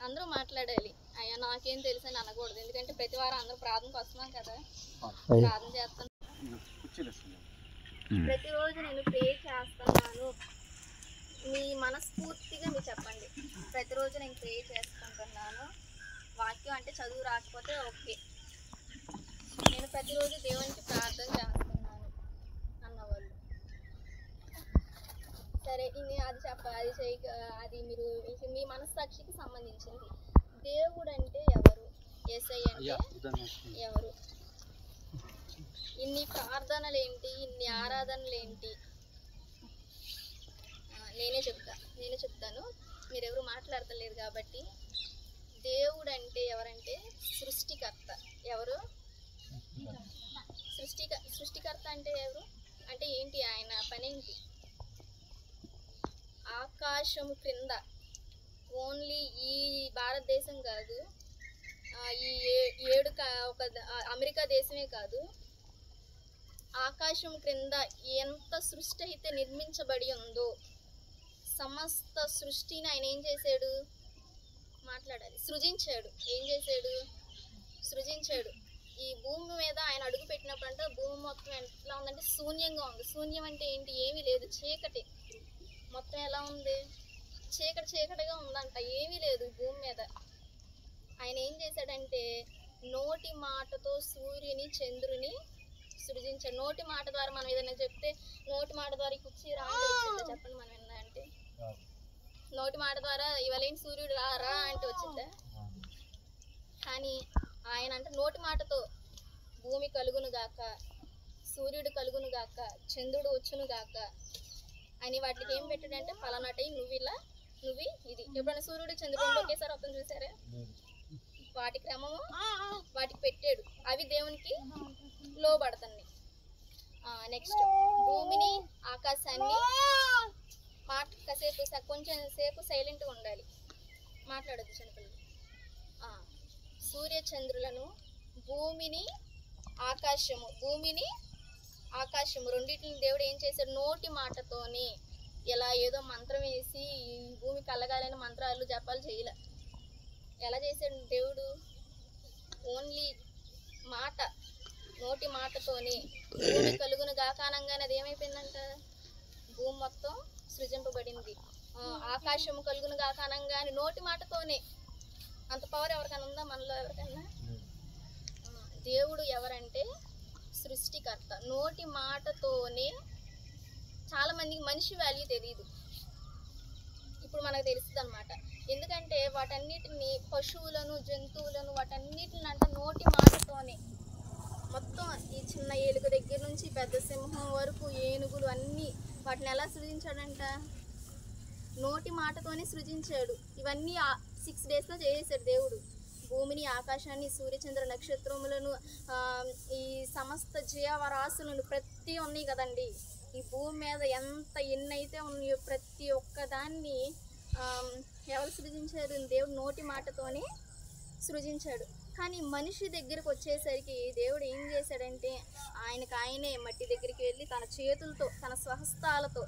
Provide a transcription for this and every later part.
అందరూ మాట్లాడాలి. అయ్యా నాకేం తెలుసు అని అనకూడదు. ఎందుకంటే ప్రతి వారం అందరూ ప్రార్థనకు వస్తున్నాం కదా, ప్రార్థన చేస్తాను. ప్రతిరోజు నేను ప్రే చేస్తున్నాను. మీ మనస్ఫూర్తిగా మీరు చెప్పండి. ప్రతిరోజు నేను ప్రే చేసుకుంటున్నాను. వాక్యం అంటే చదువు రాకపోతే ఓకే, నేను ప్రతిరోజు దేవునికి ప్రార్థన చేస్తున్నాను అన్నవాళ్ళు. సరే ఇది అది అది అది మీరు మీ మనస్సాక్షికి సంబంధించింది. దేవుడు అంటే ఎవరు? యేసయ్య అంటే ఎవరు? ఇన్ని ప్రార్థనలు ఏంటి, ఇన్ని ఆరాధనలు ఏంటి? నేనే చెప్తాను, మీరెవరు మాట్లాడతలేరు కాబట్టి. దేవుడు అంటే ఎవరంటే సృష్టికర్త. ఎవరు? సృష్టికర్త అంటే ఎవరు? అంటే ఏంటి ఆయన పనేంటి? ఆకాశము క్రింద, ఓన్లీ ఈ భారతదేశం కాదు, ఈ ఒక అమెరికా దేశమే కాదు, ఆకాశం క్రింద ఎంత సృష్టి అయితే నిర్మించబడి ఉందో సమస్త సృష్టిని ఆయన ఏం చేశాడు? మాట్లాడాలి. సృజించాడు. ఏం చేశాడు? సృజించాడు. ఈ భూమి మీద ఆయన అడుగు పెట్టినప్పుడు అంటే భూమి మొత్తం ఎట్లా ఉందంటే శూన్యంగా ఉంది. శూన్యం అంటే ఏంటి? ఏమీ లేదు, చీకటి. మొత్తం ఎలా ఉంది? చీకటిగా ఉందంట, ఏమీ లేదు భూమి మీద. ఆయన ఏం చేశాడంటే నోటి మాటతో సూర్యుని చంద్రుని సృజించాడు. నోటి మాట ద్వారా మనం ఏదైనా చెప్తే, నోటి మాట ద్వారా ఈ కుర్చీ రా అంటే వచ్చిందా? చెప్పండి, మనం విన్నా అంటే నోటి మాట ద్వారా ఇవాళ సూర్యుడు రా అంటే వచ్చిందా? కానీ ఆయన అంటే నోటి మాటతో భూమి కలుగును గాక, సూర్యుడు కలుగును గాక, చంద్రుడు వచ్చును గాక అని వాటికి ఏం పెట్టాడంటే ఫలానాటై నువ్వు ఇలా, నువ్వు ఇది. ఎప్పుడైనా సూర్యుడు చంద్రుడు ఒకేసారి వస్తుంది చూసారా? వాటి క్రమము వాటికి పెట్టాడు. అవి దేవునికి లోబడుతున్నాయి. నెక్స్ట్ భూమిని, ఆకాశాన్ని కాసేపు కొంచెం సేపు సైలెంట్గా ఉండాలి, మాట్లాడద్దు చిన్నపిల్లలు. సూర్య చంద్రులను, భూమిని ఆకాశము రెండింటిని దేవుడు ఏం చేశాడు? నోటి మాటతోని. ఇలా ఏదో మంత్రం వేసి ఈ భూమి కలగాలని మంత్రాలు జపాలు చేయలే. ఎలా చేశాడు దేవుడు? ఓన్లీ మాట, నోటి మాటతోని భూమి కలుగును గాకానంగానే అది ఏమైపోయిందంట? భూమి మొత్తం సృజింపబడింది. ఆకాశము కలుగును గాకానంగానే నోటి మాటతోనే. అంత పవర్ ఎవరికైనా ఉందా మనలో? ఎవరికైనా? దేవుడు ఎవరంటే సృష్టికర్త. నోటి మాటతోనే. చాలా మందికి మనిషి వాల్యూ తెలియదు, ఇప్పుడు మనకు తెలుస్తుంది అనమాట. ఎందుకంటే వాటన్నిటిని, పశువులను, జంతువులను, వాటన్నిటిని అంట నోటి మాటతోనే. మొత్తం ఈ చిన్న ఏలుక దగ్గర నుంచి పెద్ద సింహం వరకు, ఏనుగులు అన్నీ వాటిని ఎలా సృజించాడంట? నోటి మాటతోనే సృజించాడు. ఇవన్నీ 6 daysలో చేసేసాడు దేవుడు. భూమిని, ఆకాశాన్ని, సూర్యచంద్ర నక్షత్రములను, ఈ సమస్త జీవరాశులను, ప్రతి ఉన్నాయి కదండి ఈ భూమి మీద. ఎన్నైతే ఉన్నాయో ప్రతి ఒక్కదాన్ని ఎవరు సృజించారు? దేవుడు నోటి మాటతోనే సృజించాడు. కానీ మనిషి దగ్గరకు వచ్చేసరికి దేవుడు ఏం చేశాడంటే ఆయనే మట్టి దగ్గరికి వెళ్ళి తన చేతులతో, తన స్వహస్తాలతో,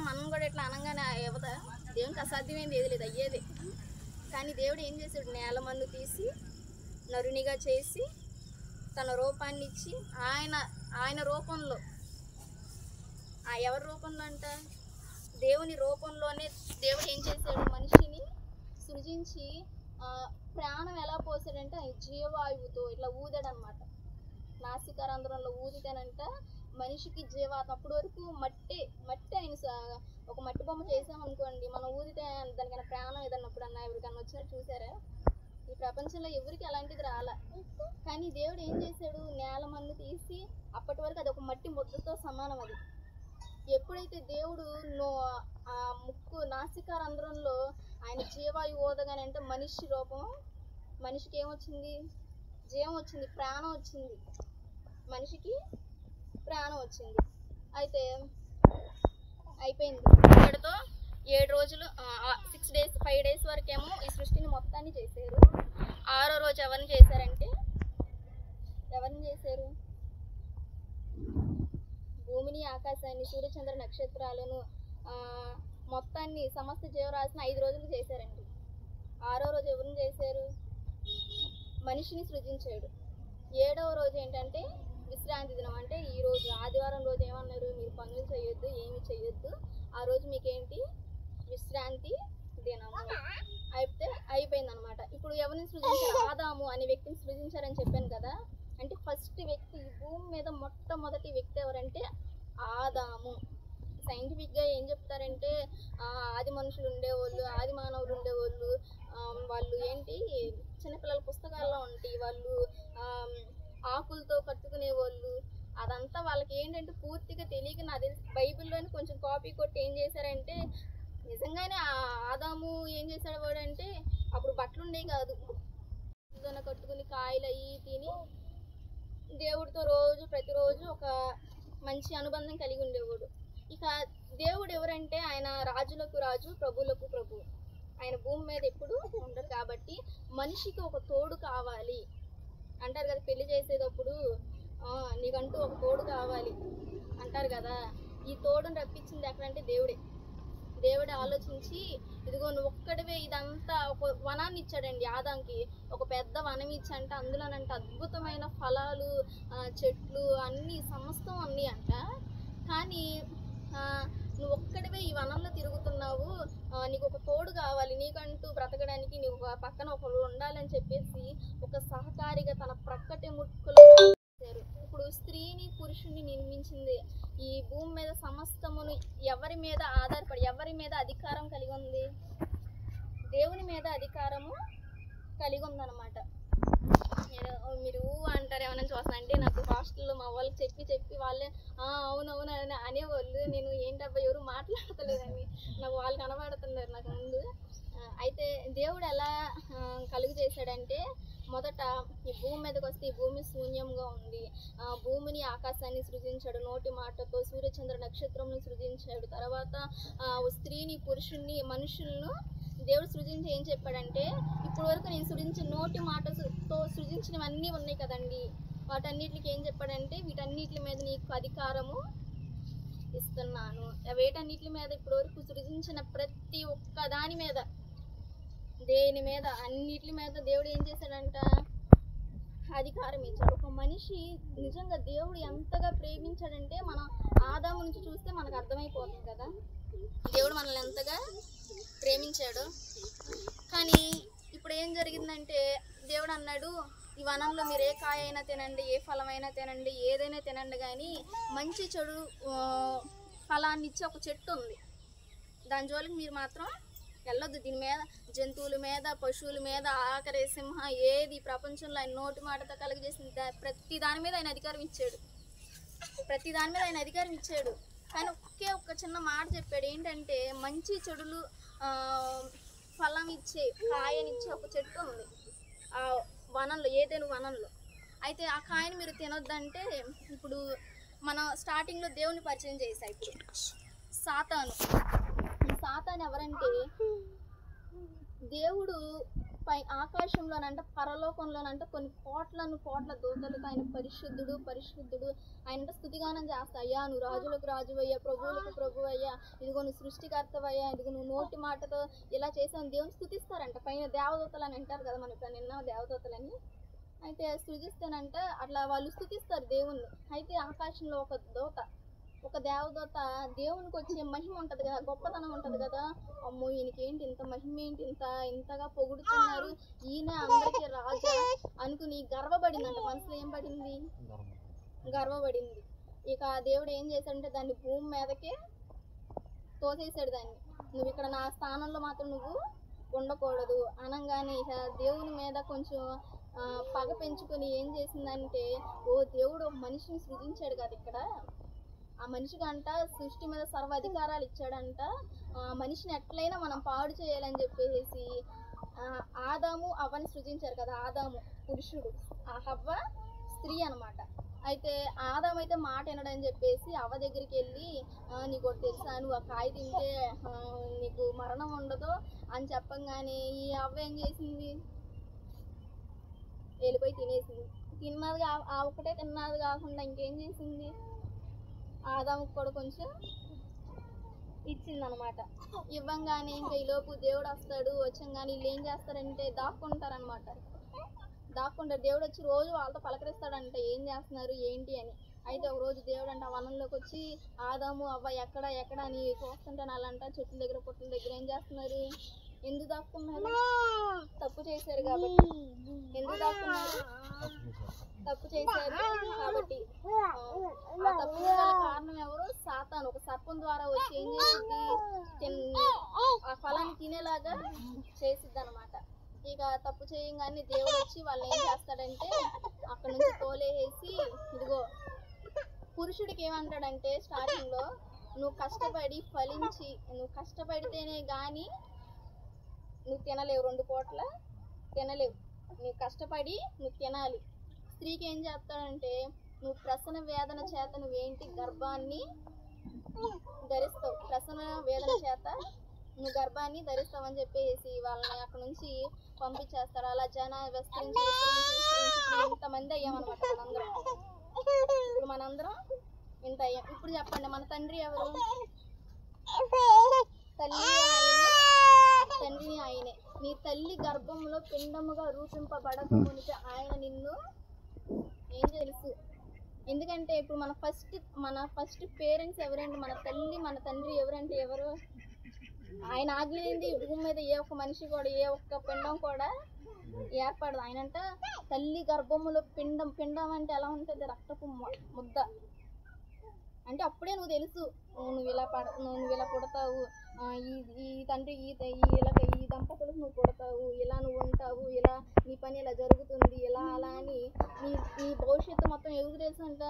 మనం కూడా ఇట్లా అనగానే అవదా? దేవునికి అసాధ్యమైంది ఏది లేదు, అయ్యేదే. కానీ దేవుడు ఏం చేశాడు? నేలమన్ను తీసి నరునిగా చేసి తన రూపాన్ని ఇచ్చి ఆయన రూపంలో, ఎవరి రూపంలో అంట? దేవుని రూపంలోనే దేవుడు ఏం చేశాడు? మనిషిని సృజించి ప్రాణం ఎలా పోసాడంటే జీవాయువుతో ఇట్లా ఊదాడనమాట. నాసికారంధ్రంలో ఊదితేనంట మనిషికి జీవాత్మ. అప్పటి వరకు మట్టి ఆయన ఒక మట్టి బొమ్మ చేసామనుకోండి, మనం ఊదితే దానికన్నా ప్రాణం ఏదన్నప్పుడన్నా ఎవరికన్నా వచ్చినట్టు చూసారా? ఈ ప్రపంచంలో ఎవరికి అలాంటిది రాలా. కానీ దేవుడు ఏం చేశాడు? నేల మన్ను తీసి, అప్పటి వరకు అది ఒక మట్టి ముద్దతో సమానం. అది ఎప్పుడైతే దేవుడు ఆ ముక్కు నాసికారంధ్రంలో ఆయన జీవాయువు ఊదగానే అంటే మనిషి రూపం, మనిషికి ఏమొచ్చింది? జీవం వచ్చింది, ప్రాణం వచ్చింది. మనిషికి ప్రాణం వచ్చింది. అయితే అయిపోయింది. ఇక్కడితో 7 రోజులు, 6 days 5 days వరకేమో ఈ సృష్టిని మొత్తాన్ని చేశారు. 6వ రోజు ఎవరిని చేశారంటే, ఎవరిని చేశారు? భూమిని, ఆకాశాన్ని, సూర్యచంద్ర నక్షత్రాలను, మొత్తాన్ని, సమస్త జీవరాశిని 5 రోజులు చేశారండి. 6వ ఎవరిని చేశారు? మనిషిని సృజించాడు. 7వ రోజు ఏంటంటే విశ్రాంతి దినం. అంటే ఈ రోజు ఆదివారం రోజు ఏమన్నారు? మీరు పనులు చేయొద్దు, ఏమి చేయొద్దు, ఆ రోజు మీకేంటి? విశ్రాంతి దినము. అయితే అయిపోయిందనమాట. ఇప్పుడు ఎవరిని సృజించారు? ఆదాము అనే వ్యక్తిని సృజించారని చెప్పాను కదా. అంటే ఫస్ట్ వ్యక్తి, ఈ భూమి మీద మొట్టమొదటి వ్యక్తి ఎవరంటే ఆదాము. సైంటిఫిక్గా ఏం చెప్తారంటే ఆది మనుషులు ఉండేవాళ్ళు, ఆది మానవులు ఉండేవాళ్ళు, వాళ్ళు ఏంటి చిన్నపిల్లల పుస్తకాల్లో ఉంటాయి, వాళ్ళు ఆకులతో కట్టుకునేవాళ్ళు. అదంతా వాళ్ళకి ఏంటంటే పూర్తిగా తెలియక నాకు తెలిసి బైబిల్లోని కొంచెం కాపీ కొట్టి ఏం చేశారంటే, నిజంగానే ఆదాము ఏం చేశాడు వాడంటే, అప్పుడు బట్టలు ఉండేవి కాదు, కట్టుకుని కాయలు అయ్యి తిని దేవుడితో ప్రతిరోజు ఒక మంచి అనుబంధం కలిగి ఉండేవాడు. ఇక దేవుడు ఎవరంటే ఆయన రాజులకు రాజు, ప్రభువులకు ప్రభు. ఆయన భూమి మీద ఎప్పుడు ఉండరు కాబట్టి మనిషికి ఒక తోడు కావాలి అంటారు కదా. పెళ్లి చేసేటప్పుడు నీకంటూ ఒక తోడు కావాలి అంటారు కదా. ఈ తోడుని రప్పించింది ఎక్కడంటే దేవుడే ఆలోచించి, ఇదిగో నువ్వు ఒక్కడివే ఇదంతా ఒక వనాన్ని ఇచ్చాడండి ఆదాంకి. ఒక పెద్ద వనం ఇచ్చంట, అందులోనంట అద్భుతమైన ఫలాలు, చెట్లు అన్నీ సమస్తం అన్నీ అంట. కానీ నువ్వు ఒక్కడివే ఈ వనంలో తిరుగుతున్నావు, నీకు ఒక తోడు కావాలి, నీకంటూ బ్రతకడానికి నీకు ఒక పక్కన ఒకరు ఉండాలని చెప్పేసి ఒక సహకారిగా తన ప్రక్కటి ముట్టుకులు. ఇప్పుడు స్త్రీని పురుషుని నిర్మించింది. ఈ భూమి మీద సమస్తమును ఎవరి మీద ఆధారపడి, ఎవరి మీద అధికారం కలిగి ఉంది? దేవుని మీద అధికారము కలిగి ఉందన్నమాట. మీరు అంటారు ఏమైనా చూస్తాను అంటే, నాకు హాస్టల్లో మా వాళ్ళకి చెప్పి వాళ్ళే అవునవును అని అనేవాళ్ళు. నేను ఏంటబ్బా ఎవరు మాట్లాడతలేదని నాకు వాళ్ళు కనబడుతున్నారు నాకు ముందు. అయితే దేవుడు ఎలా కలుగు చేశాడంటే, మొదట ఈ భూమి మీదకి వస్తే ఈ భూమి శూన్యంగా ఉంది. భూమిని ఆకాశాన్ని సృజించాడు నోటి మాటతో, సూర్యచంద్ర నక్షత్రంను సృజించాడు. తర్వాత స్త్రీని పురుషుణ్ణి మనుషులను దేవుడు సృజించి ఏం చెప్పాడంటే, ఇప్పటి వరకు నేను సృజించిన నోటి మాటతో సృజించినవన్నీ ఉన్నాయి కదండి, వాటన్నిటికి ఏం చెప్పాడంటే, వీటన్నిటి మీద నీకు అధికారము ఇస్తున్నాను. వేటన్నిటి మీద ఇప్పటి వరకు సృజించిన ప్రతి ఒక్క దాని మీద, దేని మీద, అన్నిటి మీద దేవుడు ఏం చేశాడంట? అధికారం ఇచ్చాడు. ఒక మనిషి నిజంగా దేవుడు ఎంతగా ప్రేమించాడంటే, మనం ఆదాము నుంచి చూస్తే మనకు అర్థమైపోతుంది కదా దేవుడు మనల్ని ఎంతగా ప్రేమించాడు. కానీ ఇప్పుడు ఏం జరిగిందంటే, దేవుడు అన్నాడు, ఈ వనంలో మీరు ఏ కాయ అయినా తినండి, ఏ ఫలమైనా తినండి, ఏదైనా తినండి, కానీ మంచి చెడు ఫలాన్ని ఇచ్చే ఒక చెట్టు ఉంది, దాని జోలికి మీరు మాత్రం వెళ్ళొద్దు. దీని మీద జంతువుల మీద, పశువుల మీద, ఆఖరి సింహ ఏది ప్రపంచంలో ఆయన నోటి మాటతో కలుగజేసింది ప్రతి దాని మీద ఆయన అధికారం ఇచ్చాడు. కానీ ఒక్క చిన్న మాట చెప్పాడు. ఏంటంటే, మంచి చెడులు ఫలం ఇచ్చే, కాయనిచ్చే ఒక చెట్టు ఉంది ఆ వనంలో, ఏదైనా వనంలో. అయితే ఆ కాయని మీరు తినొద్దంటే, ఇప్పుడు మనం స్టార్టింగ్లో దేవుని పరిచయం చేశాం. ఇప్పుడు సాతాను ఎవరంటే, దేవుడు ఆకాశంలోనంట, పరలోకంలోనంట కొన్ని కోట్ల దూతలతో ఆయన పరిశుద్ధుడు ఆయన స్తుతిగానం చేస్తా, అయ్యా నువ్వు రాజులకు రాజువయ్యా, ప్రభువులకు ప్రభువయ్యా, ఇదిగో నువ్వు సృష్టికర్తవయ్యా, ఇదిగో నువ్వు నోటి మాటతో ఇలా చేసావు దేవుని స్తుతిస్తారంట. పైన దేవదూతలు అని అంటారు కదా, మనం ఇప్పుడు నిన్న దేవదూతలని. అయితే సృజిస్తేనంట అట్లా వాళ్ళు స్తుతిస్తారు దేవుణ్ణి. అయితే ఆకాశంలో ఒక దేవదూత దేవునికి వచ్చే మహిమ ఉంటుంది కదా, గొప్పతనం ఉంటుంది కదా, అమ్మో ఈయనకేంటి ఇంత మహిమ, ఏంటి ఇంతగా పొగుడుతున్నారు, ఈయన అందరికీ రాజా అనుకుని గర్వపడిందంట. మనసులో ఏం పడింది? గర్వపడింది. ఇక దేవుడు ఏం చేశాడంటే, దాన్ని భూమి మీదకే తోసేసాడు. దాన్ని, నువ్వు ఇక్కడ నా స్థానంలో మాత్రం నువ్వు ఉండకూడదు అనగానే ఇక దేవుని మీద కొంచెం పగ పెంచుకొని ఏం చేసిందంటే, దేవుడు ఒక మనిషిని సృజించాడు కదా, ఇక్కడ ఆ మనిషికి అంట సృష్టి మీద సర్వాధికారాలు ఇచ్చాడంట. మనిషిని ఎట్లయినా మనం పాడు చేయాలని చెప్పేసి ఆదాము అవ్వని సృజించారు కదా. ఆదాము పురుషుడు, ఆ హవ్వ స్త్రీ అనమాట. అయితే ఆదాము అయితే మాట వినడని చెప్పేసి అవ్వ దగ్గరికి వెళ్ళి, నీకు ఒకటి తెలుసా, నువ్వు ఆ కాయ తింటే నీకు మరణం ఉండదు అని చెప్పంగానే ఈ అవ్వ ఏం చేసింది? వెళ్ళిపోయి తినేసింది. ఒక్కటే తిన్నది కాకుండా ఇంకేం చేసింది? ఆదాముకు కూడా కొంచెం ఇచ్చిందనమాట. ఇవ్వంగానే ఇంకా ఈలోపు దేవుడు వస్తాడు. వచ్చంగానే వీళ్ళు ఏం చేస్తారంటే దాక్కుంటారనమాట. దాక్కుంటారు. దేవుడు వచ్చి రోజు వాళ్ళతో పలకరిస్తాడంట ఏం చేస్తున్నారు ఏంటి అని. అయితే ఒక రోజు దేవుడు అంట వనంలోకి వచ్చి ఆదాము అవ్వ ఎక్కడ అని చూస్తుంటే వాళ్ళంట చెట్ల దగ్గర పుట్ల దగ్గర ఏం చేస్తున్నారు, ఎందుకు దాక్కున్నారు? తప్పు చేశారు కాబట్టి. ఎందుకు దాక్కున్నారు? తప్పు చేశారు కాబట్టి. ఆ తప్పు గల కారణం ఎవరు? సాతాను. ఒక సర్పం ద్వారా వచ్చి ఏం చేసింది, ఆ ఫలాన్ని తినేలాగా చేసిద్ది అనమాట. ఇక తప్పు చేయగానే దేవుడు వచ్చి వాళ్ళు ఏం చేస్తాడంటే అక్కడ నుంచి తోలేసి, ఇదిగో పురుషుడికి ఏమంటాడంటే స్టార్టింగ్ లో, నువ్వు కష్టపడి ఫలించి, నువ్వు కష్టపడితేనే గాని నువ్వు తినలేవు, 2 పూట్ల తినలేవు. నువ్వు కష్టపడి నువ్వు తినాలి. స్త్రీకి ఏం చేస్తాడంటే నువ్వు ప్రసన వేదన చేత నువ్వేంటి గర్భాన్ని ధరిస్తావు, ప్రసన వేదన చేత నువ్వు గర్భాన్ని ధరిస్తావని చెప్పేసి వాళ్ళని అక్కడ నుంచి పంపించేస్తారు. అలా జన విస్తరించి ఇంతమంది అయ్యామన్నమాట మనందరం. ఇప్పుడు మనందరం ఇంత అయ్యాం. ఇప్పుడు చెప్పండి, మన తండ్రి ఎవరు? తండ్రిని ఆయనే. నీ తల్లి గర్భంలో పిండముగా రూపింపబడక మునిపే ఆయన నిన్ను ఏం తెలుసు. ఎందుకంటే ఇప్పుడు మన ఫస్ట్ పేరెంట్స్ ఎవరంటే మన తల్లి మన తండ్రి. ఎవరంటే ఎవరు? ఆయన ఆజ్ఞ లేనిది భూమి మీద ఏ ఒక్క మనిషి కూడా, ఏ ఒక్క పిండం కూడా ఏర్పడదు. ఆయనంట తల్లి గర్భములో పిండం అంటే ఎలా ఉంటుంది? రక్తపు ముద్ద. అంటే అప్పుడే నువ్వు తెలుసు నువ్వు ఇలా పుడతావు, ఈ తండ్రి ఈ దంపతులకు నువ్వు పుడతావు, ఇలా నువ్వు ఉంటావు, ఇలా నీ పని ఇలా జరుగుతుంది, ఇలా అలా అని నీ భవిష్యత్తు మొత్తం ఎవరికి తెలుసు అంట?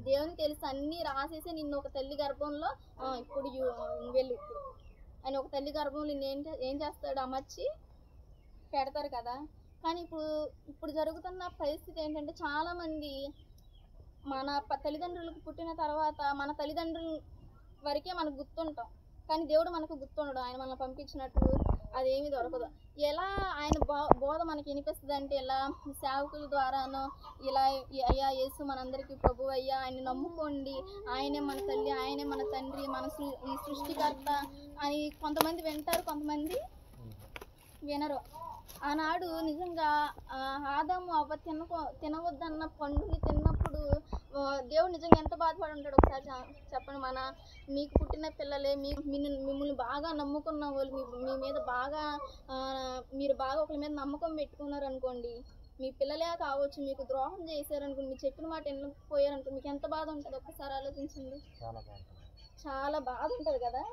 దేవునికి తెలుసు. అన్నీ రాసేసి నిన్ను ఒక తల్లి గర్భంలో ఇప్పుడు వెళ్ళు ఇప్పుడు అని ఒక తల్లి గర్భంలో నిన్ను ఏం చేస్తాడు? అమర్చి పెడతారు కదా. కానీ ఇప్పుడు జరుగుతున్న పరిస్థితి ఏంటంటే చాలామంది మన తల్లిదండ్రులకు పుట్టిన తర్వాత మన తల్లిదండ్రుల వరకే మనకు గుర్తుంటాం, కానీ దేవుడు మనకు గుర్తుండడు. ఆయన మనల్ని పంపించినట్టు అదేమీ దొరకదు. ఎలా ఆయన బోధ మనకి వినిపిస్తుంది అంటే ఇలా సేవకుల ద్వారానో, ఇలా అయ్యా యేసు మనందరికీ ప్రభు అయ్యా, ఆయన నమ్ముకోండి, ఆయనే మన తల్లి, ఆయనే మన తండ్రి, ఈ సృష్టికర్త అని కొంతమంది వింటారు, కొంతమంది వినరు. ఆనాడు నిజంగా ఆదాము అవ్వ తినవద్దన్న పండుని తిన్నప్పుడు దేవుడు నిజంగా ఎంత బాధపడి ఉంటాడు ఒకసారి చెప్పండి. మీకు పుట్టిన పిల్లలే, మిమ్మల్ని బాగా నమ్ముకున్న వాళ్ళు, మీ మీద బాగా మీరు బాగా ఒకరి మీద నమ్మకం పెట్టుకున్నారు అనుకోండి, మీ పిల్లలే కావచ్చు, మీకు ద్రోహం చేశారనుకోండి, మీరు చెప్పిన మాట వినకపోయారనుకోండి, మీకు ఎంత బాధ ఉంటుంది ఒక్కసారి ఆలోచించండి. చాలా బాధ ఉంటుంది కదా.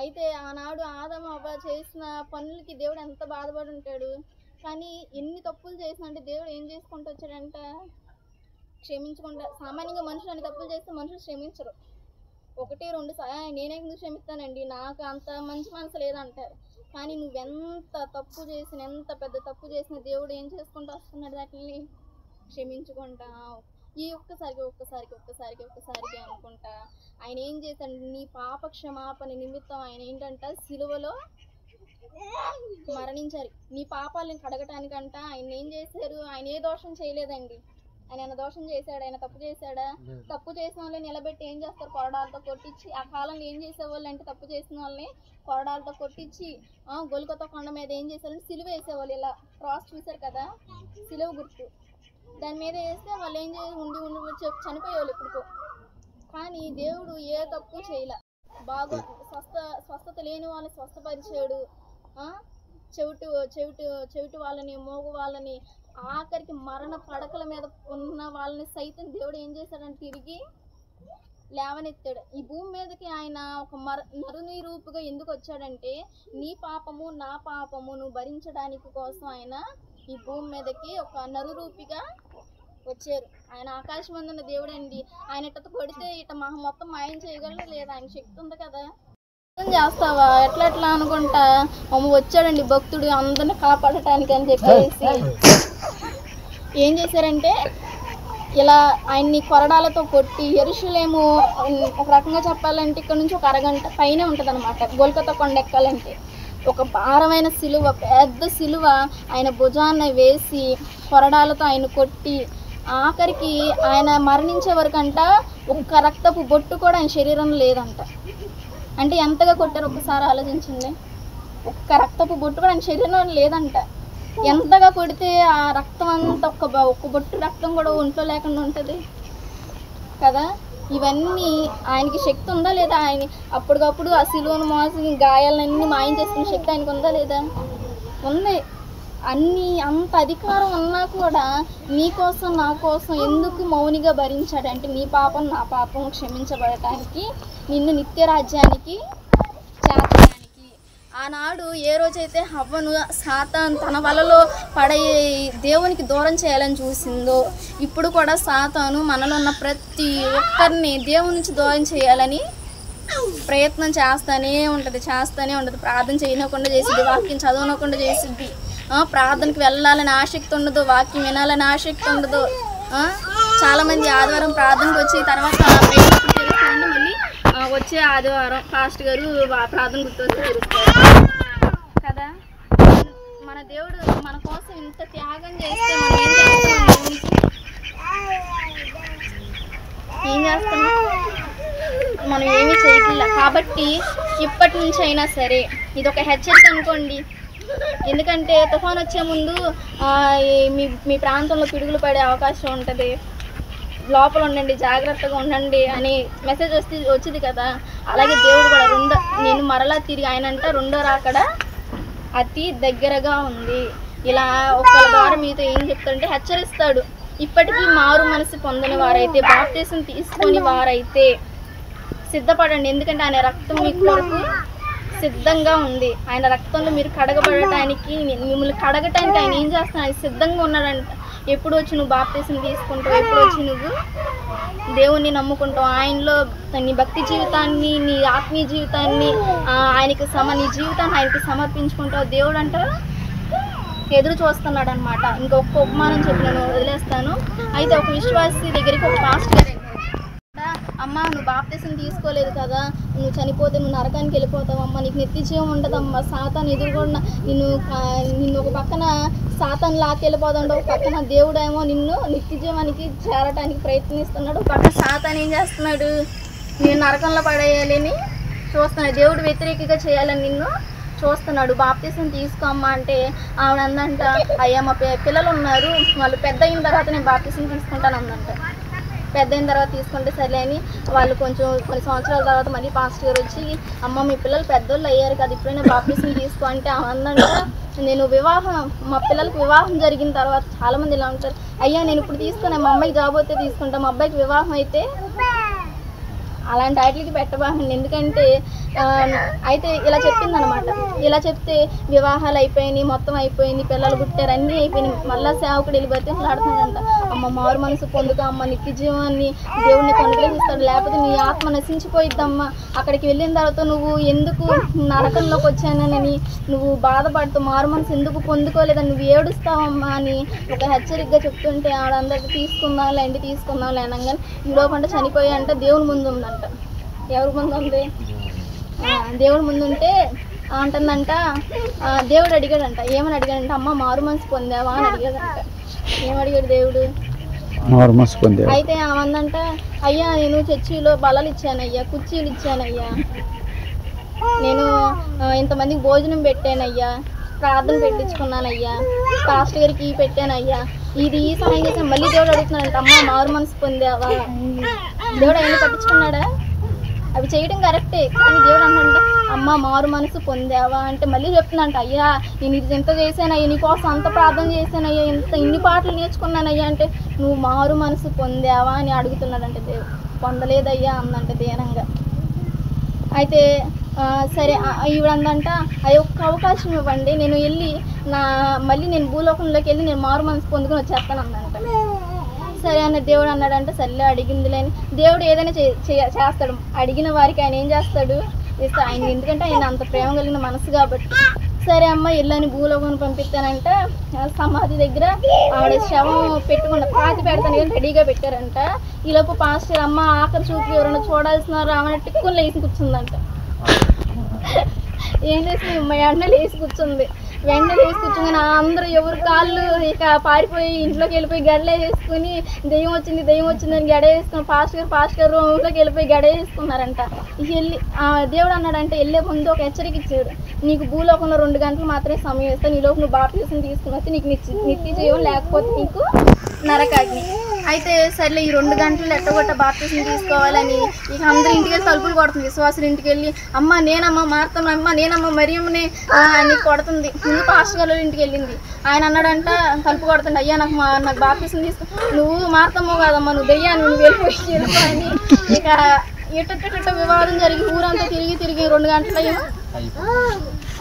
అయితే ఆనాడు ఆదాము అవ్వ చేసిన పనులకి దేవుడు ఎంత బాధపడి ఉంటాడు. కానీ ఎన్ని తప్పులు చేసినా అంటే దేవుడు ఏం చేసుకుంటూ వచ్చాడంట, క్షమించకుండా. సామాన్యంగా మనుషులు అన్ని తప్పులు చేస్తే మనుషులు క్షమించరు. 1-2 నేనే ఎందుకు క్షమిస్తానండి, నాకు అంత మంచి మనసు లేదంటారు. కానీ నువ్వెంత తప్పు చేసిన, ఎంత పెద్ద తప్పు చేసినా దేవుడు ఏం చేసుకుంటూ వస్తున్నాడు, వాటిని క్షమించుకుంటా. ఈ ఒక్కసారికి అనుకుంటా ఆయన ఏం చేశాడు, నీ పాప క్షమాపణ నిమిత్తం ఆయన ఏంటంట సిలువలో మరణించారు. నీ పాపాలను కడగటానికంట ఆయన ఏం చేశారు? ఆయన ఏ దోషం చేయలేదండి. ఆయన దోషం చేశాడు? ఆయన తప్పు చేశాడా? తప్పు చేసిన వాళ్ళని నిలబెట్టి ఏం చేస్తారు? కొరడాలతో కొట్టించి. ఆ కాలంలో ఏం చేసేవాళ్ళు అంటే తప్పు చేసిన వాళ్ళని కొరడాలతో కొట్టించి గొల్గొతా కొండ మీద ఏం చేసేవాళ్ళు? సిలువ వేసేవాళ్ళు. ఇలా క్రాస్ చూశారు కదా, సిలువ గుర్తు, దాని మీద వేస్తే వాళ్ళు ఏం చేసి ఉండి చనిపోయేవాళ్ళు ఎప్పుడుకో. కానీ దేవుడు ఏ తప్పు చేయలే. బాగా స్వస్థత లేని వాళ్ళని స్వస్థపరిచాడు. చెవిటి వాళ్ళని, మోగు వాళ్ళని, ఆఖరికి మరణ పడకల మీద ఉన్న వాళ్ళని సైతం దేవుడు ఏం చేశాడంటే తిరిగి లేవనెత్తాడు. ఈ భూమి మీదకి ఆయన ఒక నరుని రూపుగా ఎందుకు వచ్చాడంటే నీ పాపము నా పాపము నువ్వు భరించడానికి కోసం ఆయన ఈ భూమి మీదకి ఒక నరురూపిగా వచ్చారు. ఆయన ఆకాశం అందున్న దేవుడు అండి. ఆయన ఇట్ట కొడితే ఇట మొత్తం మాయం చేయగలరు లేదా? ఆయన శక్తి ఉంది కదా. చేస్తావా ఎట్లా అనుకుంటా వచ్చాడండి భక్తుడు అందరిని కాపాడటానికి అని చెప్పేసి ఏం చేశారంటే ఇలా ఆయన్ని కొరడాలతో కొట్టి, యెరూషలేము ఒక రకంగా చెప్పాలంటే ఇక్కడ నుంచి ఒక అరగంట పైనే ఉంటుంది అనమాట గొల్గొతా కొండ ఎక్కాలంటే. ఒక భారమైన సిలువ, పెద్ద సిలువ ఆయన భుజాన్న వేసి కొరడాలతో ఆయన కొట్టి ఆఖరికి ఆయన మరణించే వరకు అంట ఒక్క రక్తపు బొట్టు కూడా ఆయన శరీరంలో లేదంట. అంటే ఎంతగా కొట్టారు ఒక్కసారి ఆలోచించండి. ఒక్క రక్తపు బొట్టు కూడా ఆయన శరీరంలో లేదంట. ఎంతగా కొడితే ఆ రక్తం అంతా ఒక్క బొట్టు రక్తం కూడా ఒంట్లో లేకుండా ఉంటుంది కదా. ఇవన్నీ ఆయనకి శక్తి ఉందా లేదా? ఆయన అప్పటికప్పుడు ఆ సిలువను మోసి గాయాలన్నీ మాయం చేసుకునే శక్తి ఆయనకు ఉందా లేదా? ఉంది. అంత అధికారం ఉన్నా కూడా నీకోసం నా కోసం ఎందుకు మౌనిగా భరించాడంటే నీ పాపం నా పాపం క్షమించబడటానికి, నిన్ను నిత్య రాజ్యానికి చేర్చడానికి. ఆనాడు ఏ రోజైతే హవ్వను సాతాను తన వలలో పడే దేవునికి దూరం చేయాలని చూసిందో, ఇప్పుడు కూడా సాతాను మనలో ఉన్న ప్రతి ఒక్కరిని దేవుని నుంచి దూరం చేయాలని ప్రయత్నం చేస్తూనే ఉంటుంది. ప్రార్థన చేయనకుండా చేసిద్ది, వాక్యం చదవనకుండా చేసిద్ది, ప్రార్థనకి వెళ్ళాలని ఆసక్తి ఉండదు, వాక్యం వినాలని ఆసక్తి ఉండదు. చాలామంది ఆదివారం ప్రార్థనకు వచ్చి తర్వాత మళ్ళీ వచ్చే ఆదివారం పాస్టర్ గారు ప్రార్థన గుర్తొచ్చి తెలుస్తారు కదా. మన దేవుడు మన కోసం ఇంత త్యాగం చేస్తే మనం ఏం చేస్తున్నాం? మనం ఏమీ చేయట్లా. కాబట్టి ఇప్పటి నుంచి అయినా సరే ఇది ఒక హెచ్చరిక అనుకోండి. ఎందుకంటే తుఫాన్ వచ్చే ముందు మీ ప్రాంతంలో పిడుగులు పడే అవకాశం ఉంటుంది, లోపల ఉండండి, జాగ్రత్తగా ఉండండి అని మెసేజ్ వచ్చింది కదా. అలాగే దేవుడు కూడా నేను మరలా తిరిగి ఆయనంట రెండో రాకడ అతి దగ్గరగా ఉంది. ఇలా ఒకళ్ళ ద్వారా మీతో ఏం చెప్తాడంటే హెచ్చరిస్తాడు. ఇప్పటికీ మారు మనసు పొందని వారైతే, బాప్తిసం తీసుకొని వారైతే సిద్ధపడండి. ఎందుకంటే ఆయన రక్తం మీ కొరకు సిద్ధంగా ఉంది. ఆయన రక్తంలో మీరు కడగబడటానికి, మిమ్మల్ని కడగటానికి ఆయన ఏం చేస్తాను, ఆయన సిద్ధంగా ఉన్నాడంట. ఎప్పుడు వచ్చి నువ్వు బాప్తిసం తీసుకుంటావు, ఎప్పుడు వచ్చి నువ్వు దేవుణ్ణి నమ్ముకుంటావు, ఆయనలో నీ భక్తి జీవితాన్ని, నీ ఆత్మీయ జీవితాన్ని ఆయనకి నీ జీవితాన్ని ఆయనకి సమర్పించుకుంటావు, దేవుడు అంట ఎదురు చూస్తున్నాడు అనమాట. ఇంకొక ఉపమానం చెప్పి నేను వదిలేస్తాను. అయితే ఒక విశ్వాసి దగ్గరికి ఒక పాస్టర్ గారు, అమ్మ నువ్వు బాప్తిసం తీసుకోలేదు కదా, నువ్వు చనిపోతే నువ్వు నరకానికి వెళ్ళిపోతావమ్మా, నీకు నిత్య జీవం ఉండదమ్మా, సాతాను ఎదురుకుండా నిన్ను ఒక పక్కన సాతాను లాక్కెళ్ళిపోతాడు, ఒక పక్కన దేవుడేమో నిన్ను నిత్య జీవానికి చేరటానికి ప్రయత్నిస్తున్నాడు, ఒక పక్కన సాతాను ఏం చేస్తున్నాడు, నేను నరకంలో పడేయాలని చూస్తున్నాడు, దేవుడు వ్యతిరేకంగా చేయాలని నిన్ను చూస్తున్నాడు. బాప్తిసం తీసుకోమ్మా అంటే ఆవిడ అందంట, అయ్యా మా పిల్లలు ఉన్నారు, వాళ్ళు పెద్ద అయిన తర్వాత నేను బాప్తిసం తీసుకుంటాను అందంట. పెద్ద అయిన తర్వాత తీసుకుంటే సరే అని వాళ్ళు కొన్ని సంవత్సరాల తర్వాత మళ్ళీ పాస్టర్ గారు వచ్చి, అమ్మ మీ పిల్లలు పెద్దోళ్ళు అయ్యారు కదా, ఇప్పుడైనా బాప్తిసం తీసుకో అంటే అందంట, నేను మా పిల్లలకి వివాహం జరిగిన తర్వాత చాలామంది ఇలా ఉంటారు, అయ్యా నేను ఇప్పుడు తీసుకున్నా, మా అమ్మాయికి జాబ్ అయితే తీసుకుంటా, మా అబ్బాయికి వివాహం అయితే అలాంటి వాటికి పెట్టబాకండి. ఎందుకంటే అయితే ఇలా చెప్పిందనమాట. ఇలా చెప్తే వివాహాలు అయిపోయినాయి, మొత్తం అయిపోయింది, పిల్లలు పుట్టారు, అన్నీ అయిపోయినాయి. మళ్ళీ సేవకుడు వెళ్ళి బతిలాడుతున్నాడంట, అమ్మ మారు మనసు పొందుక, అమ్మ నిత్య జీవాన్ని దేవుడిని అనుగ్రహిస్తాడు, లేకపోతే నీ ఆత్మ నశించిపోయిద్దమ్మా, అక్కడికి వెళ్ళిన తర్వాత నువ్వు ఎందుకు నరకంలోకి వచ్చానని నువ్వు బాధపడుతూ మారు మనసు ఎందుకు పొందుకోలేదని నువ్వు ఏడుస్తావమ్మా అని ఒక హెచ్చరికగా చెప్తుంటే ఆడందరికీ తీసుకుందాంలే అనగానే ఈలోపంటే చనిపోయి అంటే దేవుని ముందు ఉందంట. ఎవరి ముందు ఉంది? దేవుడి ముందు ఉంటే అంటుందంట, దేవుడు అడిగాడంట, ఏమని అడిగాడంట, అమ్మ మారు మనసు పొందావా అని అడిగాడంట. ఏమడిగాడు దేవుడు? మారు మనసు పొందావా. అయితే ఆమందంట, అయ్యా నేను చర్చిలో బల్లలు ఇచ్చానయ్యా, కుర్చీలు ఇచ్చానయ్యా, నేను ఇంతమందికి భోజనం పెట్టానయ్యా, ప్రార్థన పెట్టించుకున్నానయ్యా, పాస్టర్ గారికి పెట్టానయ్యా, ఇది ఈ సహాయం చేసాను. మళ్ళీ దేవుడు అడుగుతున్నాడంట, అమ్మ మారు మనసు పొందావా. దేవుడు అవన్నీ పట్టించుకున్నాడా? అవి చేయడం కరెక్టే, కానీ దేవుడు అన్నంట, అమ్మ మారు మనసు పొందావా అంటే మళ్ళీ చెప్తున్నాంట, అయ్యా నేను ఇది ఎంత చేశానయ్యా, నీకోసం అంత ప్రార్థన చేశానయ్యా, ఇన్ని పాటలు నేర్చుకున్నానయ్యా అంటే నువ్వు మారు మనసు పొందావా అని అడుగుతున్నాడంటే దేవుడు. పొందలేదయ్యా అందంట దీనంగా. అయితే సరే ఈవిడందంట, అయ్యో ఒక్క అవకాశం ఇవ్వండి, నేను వెళ్ళి మళ్ళీ నేను భూలోకంలోకి వెళ్ళి నేను మారు మనసు పొందుకొని వచ్చేస్తాను అందంట. సరే అన్న దేవుడు అన్నాడంటే, సర్లే అడిగింది లేని దేవుడు ఏదైనా చేస్తాడు, అడిగిన వారికి ఆయన ఏం చేస్తాడు, ఇస్తా ఆయన, ఎందుకంటే ఆయన అంత ప్రేమ కలిగిన మనసు కాబట్టి. సరే అమ్మ ఇళ్ళని భూలోకం పంపిస్తానంట. సమాధి దగ్గర ఆవిడ శవం పాతి పెడతాను కానీ రెడీగా పెట్టారంట. ఈలోపు పాస్టర్ అమ్మ ఆఖరి చూపు ఎవరైనా చూడాల్సినారు ఆమె టిక్కుని లేచి కూర్చుందంట. ఏం చేసింది, వెంటనే లేచి కూర్చుంది. కూర్చుని అందరూ ఎవరు కాళ్ళు ఇక పారిపోయి ఇంట్లోకి వెళ్ళిపోయి గడలే వేసుకుని దెయ్యం వచ్చింది అని గడ వేసుకుని పాస్ట్ గారు రూమ్లోకి వెళ్ళిపోయి గడ వేసుకున్నారంట. వెళ్ళి దేవుడు అన్నాడంటే వెళ్ళే ముందు ఒక హెచ్చరిక ఇచ్చాడు, నీకు భూలోకంలో 2 గంటలు మాత్రమే సమయం ఇస్తాను, ఈలోపు నువ్వు బాప్తిసం తీసుకుని వస్తే నీకు నిత్య జీవం, లేకపోతే నీకు నరకాగ్ని. అయితే సర్లే ఈ 2 గంటలు ఎట్టగొట్ట బాప్తిసం తీసుకోవాలని ఇక అందరూ ఇంటికి వెళ్ళి తలుపులు కొడుతుంది. విశ్వాసులు ఇంటికి వెళ్ళి అమ్మ నేనమ్మ మార్తమ్మ, అమ్మ నేనమ్మ మరియమ్మని అని కొడుతుంది. ముందు పాస్టర్ గారు ఇంటికి వెళ్ళింది. ఆయన అన్నాడంట తలుపు కొడుతుంది, అయ్యా నాకు బాప్తిసం తీసుకో, నువ్వు మార్తమ్మ కాదమ్మా, నువ్వు దెయ్యాన్ని, నువ్వు వెళ్ళిపో అని. ఇక ఎట్ట వివాదం జరిగి ఊరంతా తిరిగి 2 గంటలు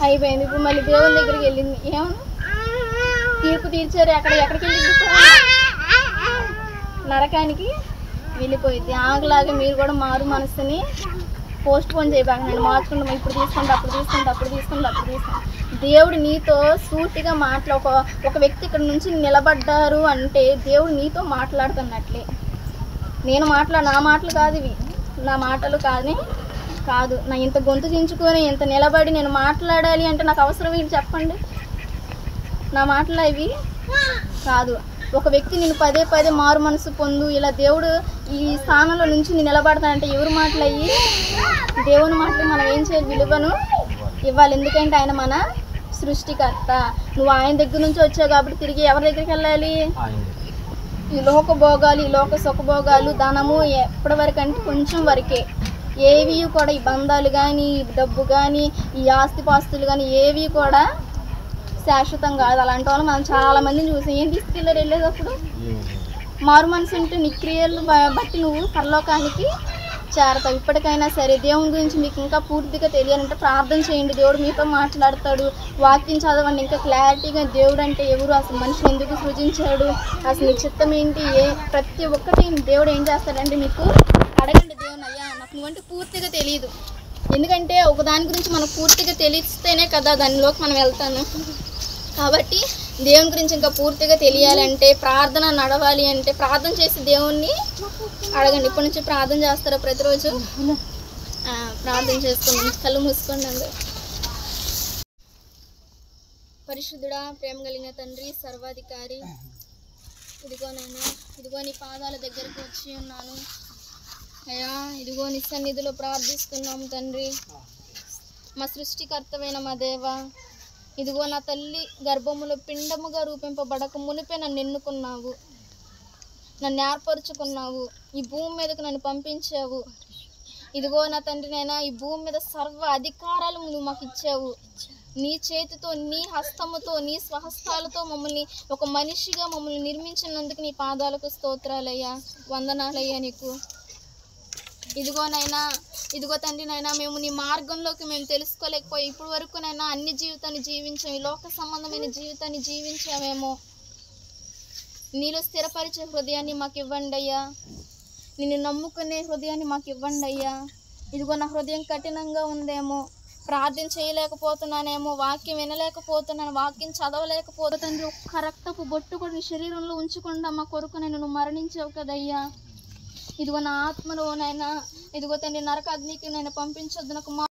అయిపోయింది. ఇప్పుడు మళ్ళీ దేవుని దగ్గరికి వెళ్ళింది. ఏమన్నా తీర్పు తీర్చారు. ఎక్కడికి వెళ్ళింది? నరకానికి వెళ్ళిపోయింది. ఆగలాగా మీరు కూడా మారు మనసుని పోస్ట్ పోన్ చేయబాకండి, మార్చుకుంటాం, ఇప్పుడు తీసుకుంటే అప్పుడు తీసుకుంటే దేవుడు నీతో సూటిగా ఒక వ్యక్తి ఇక్కడ నుంచి నిలబడ్డారు అంటే దేవుడు నీతో మాట్లాడుతున్నట్లే. నా మాటలు కాదు ఇవి, నా మాటలు కాదు. నా ఇంత గొంతు దించుకొని ఇంత నిలబడి నేను మాట్లాడాలి అంటే నాకు అవసరం ఏంటి చెప్పండి? నా మాటలు ఇవి కాదు. ఒక వ్యక్తి నేను పదే మారు మనసు పొందు, ఇలా దేవుడు ఈ స్థానంలో నుంచి నేను నిలబడతానంటే ఎవరు మాటలు అయ్యి? దేవుని మాటలు మనం ఏం చేయాలి? విలువను ఇవ్వాలి. ఎందుకంటే ఆయన మన సృష్టికర్త. నువ్వు ఆయన దగ్గర నుంచి వచ్చావు కాబట్టి తిరిగి ఎవరి దగ్గరికి వెళ్ళాలి? ఈ లోక భోగాలు, ఈ లోక సుఖభోగాలు, ధనము ఎప్పటి వరకు అంటే కొంచెం వరకే. ఏవి కూడా ఈ బంధాలు కానీ, ఈ డబ్బు కానీ, ఈ ఆస్తిపాస్తులు కానీ ఏవి కూడా శాశ్వతం కాదు. అలాంటి వాళ్ళు మనం చాలా మందిని చూసాం. ఏం తీసుకెళ్ళారు వెళ్ళేటప్పుడు? మారు మనసు ఉంటే నీ క్రియలు బట్టి నువ్వు పరలోకానికి చేరతావు. ఇప్పటికైనా సరే దేవుని గురించి మీకు ఇంకా పూర్తిగా తెలియాలంటే ప్రార్థన చేయండి, దేవుడు మీతో మాట్లాడతాడు. వాక్యం చదవండి ఇంకా క్లారిటీగా. దేవుడు అంటే ఎవరు, అసలు మనిషిని ఎందుకు సృజించాడు, అసలు నీ చిత్తం ఏంటి, ప్రతి ఒక్కటి దేవుడు ఏం చేస్తాడంటే మీకు అడగండి. దేవుని అయ్యా నాకు నువ్వంటే పూర్తిగా తెలియదు. ఎందుకంటే ఒక దాని గురించి మనకు పూర్తిగా తెలిస్తేనే కదా దానిలోకి మనం వెళ్తాను. కాబట్టి దేవుని గురించి ఇంకా పూర్తిగా తెలియాలంటే, ప్రార్థన నడవాలి అంటే ప్రార్థన చేసి దేవుణ్ణి అడగండి. ఇప్పటి నుంచి ప్రార్థన చేస్తారా? ప్రతిరోజు ప్రార్థన చేసుకోండి, కళ్ళు మూసుకోండి అందరూ. పరిశుద్ధుడా, ప్రేమ కలిగిన తండ్రి, సర్వాధికారి, ఇదిగో నీ పాదాల దగ్గరికి వచ్చి ఉన్నాను అయ్యా. ఇదిగో నీ సన్నిధిలో ప్రార్థిస్తున్నాము తండ్రి, మా సృష్టికర్తమైన మా దేవా. ఇదిగో నా తల్లి గర్భములో పిండముగా రూపింపబడక మునిపే నన్ను ఎన్నుకున్నావు, నన్ను ఏర్పరచుకున్నావు, ఈ భూమి మీదకు నన్ను పంపించావు. ఇదిగో నా తండ్రి నైనా ఈ భూమి మీద సర్వ అధికారాలు నువ్వు మాకు ఇచ్చావు. నీ చేతితో, నీ హస్తముతో, నీ స్వహస్తాలతో మమ్మల్ని ఒక మనిషిగా మమ్మల్ని నిర్మించినందుకు నీ పాదాలకు స్తోత్రాలయ్యా, వందనాలయ్యా నీకు. ఇదిగో తండ్రి నైనా మేము నీ మార్గంలోకి మేము తెలుసుకోలేకపోయి ఇప్పుడు వరకు నైనా అన్ని జీవితాన్ని జీవించాము, ఈ లోక సంబంధమైన జీవితాన్ని జీవించామేమో. నీలో స్థిరపరిచే హృదయాన్ని మాకు ఇవ్వండి అయ్యా, నిన్ను నమ్ముకునే హృదయాన్ని మాకు ఇవ్వండి అయ్యా. ఇదిగో నా హృదయం కఠినంగా ఉందేమో, ప్రార్థన చేయలేకపోతున్నానేమో, వాక్యం వినలేకపోతున్నాను, వాక్యం చదవలేకపోతే తండ్రి ఒక్క రక్తపు బొట్టు కూడా నీ శరీరంలో ఉంచకుండా మా కొరకు నువ్వు మరణించావు కదయ్యా. ఇదిగో నా ఆత్మలో నైనా ఇదిగో తండ్రి నరక అగ్నికి నేను పంపించొద్దు, నాకు